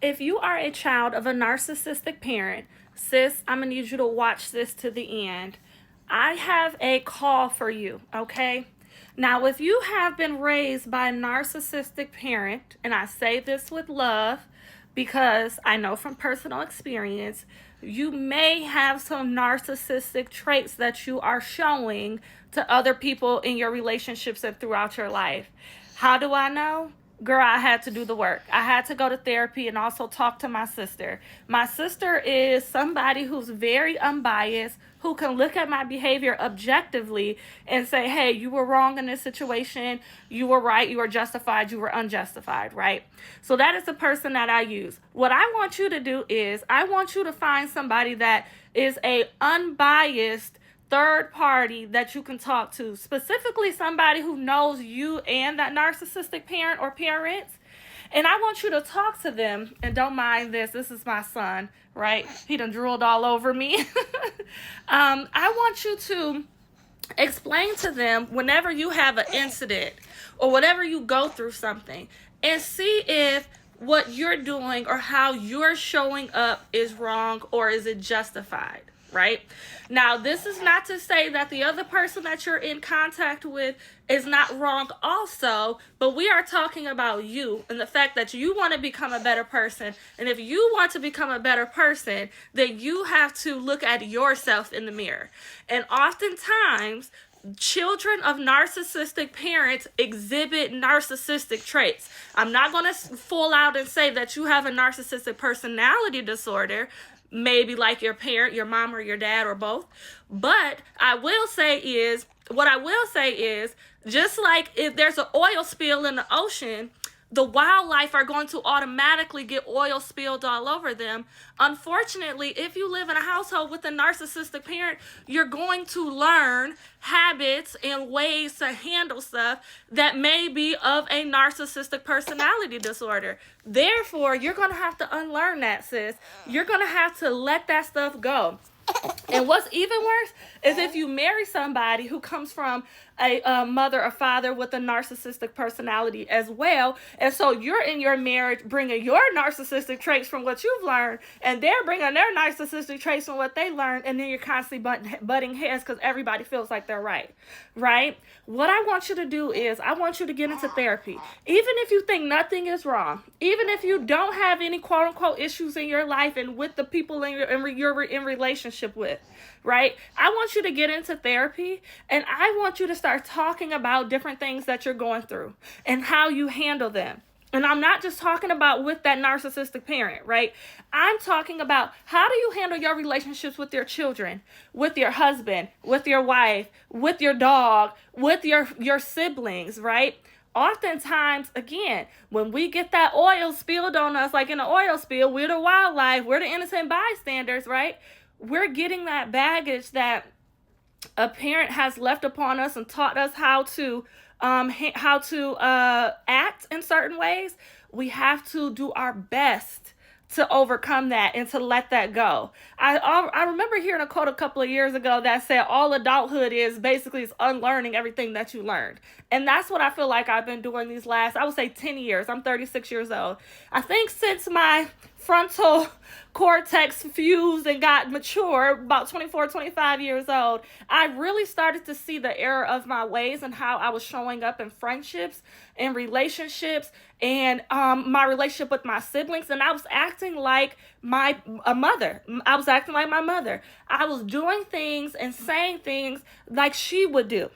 If you are a child of a narcissistic parent, sis, I'm going to need you to watch this to the end. I have a call for you, okay? Now, if you have been raised by a narcissistic parent, and I say this with love because I know from personal experience, you may have some narcissistic traits that you are showing to other people in your relationships and throughout your life. How do I know? Girl, I had to do the work. I had to go to therapy and also talk to my sister. My sister is somebody who's very unbiased, who can look at my behavior objectively and say, hey, you were wrong in this situation. You were right. You were justified. You were unjustified, right? So that is the person that I use. What I want you to do is I want you to find somebody that is a unbiased third party that you can talk to, specifically somebody who knows you and that narcissistic parent or parents. And I want you to talk to them, and don't mind this is my son, right? He done drooled all over me. I want you to explain to them whenever you have an incident or whenever you go through something, and see if what you're doing or how you're showing up is wrong or is it justified, right? Now, this is not to say that the other person that you're in contact with is not wrong also, but we are talking about you and the fact that you want to become a better person. And if you want to become a better person, then you have to look at yourself in the mirror. And oftentimes, children of narcissistic parents exhibit narcissistic traits. I'm not going to full out and say that you have a narcissistic personality disorder, maybe like your parent, your mom or your dad or both. But what I will say is, just like if there's an oil spill in the ocean, the wildlife are going to automatically get oil spilled all over them. Unfortunately, if you live in a household with a narcissistic parent, you're going to learn habits and ways to handle stuff that may be of a narcissistic personality disorder. Therefore, you're going to have to unlearn that, sis. You're going to have to let that stuff go. And what's even worse is if you marry somebody who comes from a mother or father with a narcissistic personality as well. And so you're in your marriage bringing your narcissistic traits from what you've learned, and they're bringing their narcissistic traits from what they learned, and then you're constantly butting heads because everybody feels like they're right, right? What I want you to do is I want you to get into therapy. Even if you think nothing is wrong, even if you don't have any quote-unquote issues in your life and with the people you're in relationship with, right? I want you to get into therapy, and I want you to start talking about different things that you're going through and how you handle them. And I'm not just talking about with that narcissistic parent, right? I'm talking about how do you handle your relationships with your children, with your husband, with your wife, with your dog, with your siblings, right? Oftentimes, again, when we get that oil spilled on us, like in an oil spill, we're the wildlife, we're the innocent bystanders, right? We're getting that baggage that a parent has left upon us and taught us how to act in certain ways. We have to do our best to overcome that and to let that go. I remember hearing a quote a couple of years ago that said all adulthood is basically is unlearning everything that you learned. And that's what I feel like I've been doing these last, I would say 10 years. I'm 36 years old. I think since my frontal cortex fused and got mature, about 24, 25 years old, I really started to see the error of my ways and how I was showing up in friendships and relationships and my relationship with my siblings. And I was acting like a mother. I was acting like my mother. I was doing things and saying things like she would do.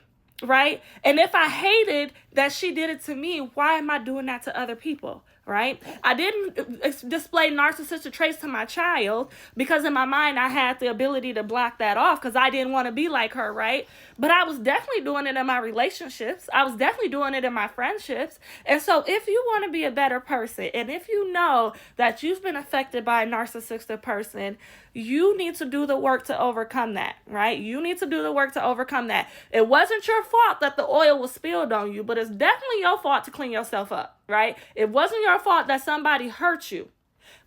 Right? And if I hated that she did it to me, why am I doing that to other people? Right? I didn't display narcissistic traits to my child because in my mind I had the ability to block that off because I didn't want to be like her, right? But I was definitely doing it in my relationships. I was definitely doing it in my friendships. And so if you want to be a better person, and if you know that you've been affected by a narcissistic person, you need to do the work to overcome that, right? You need to do the work to overcome that. It wasn't your fault that the oil was spilled on you, but it's definitely your fault to clean yourself up, right? It wasn't your fault that somebody hurt you,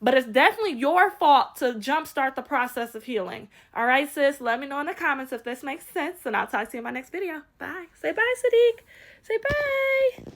but it's definitely your fault to jumpstart the process of healing. All right, sis, let me know in the comments if this makes sense, and I'll talk to you in my next video. Bye. Say bye, Sadiq. Say bye.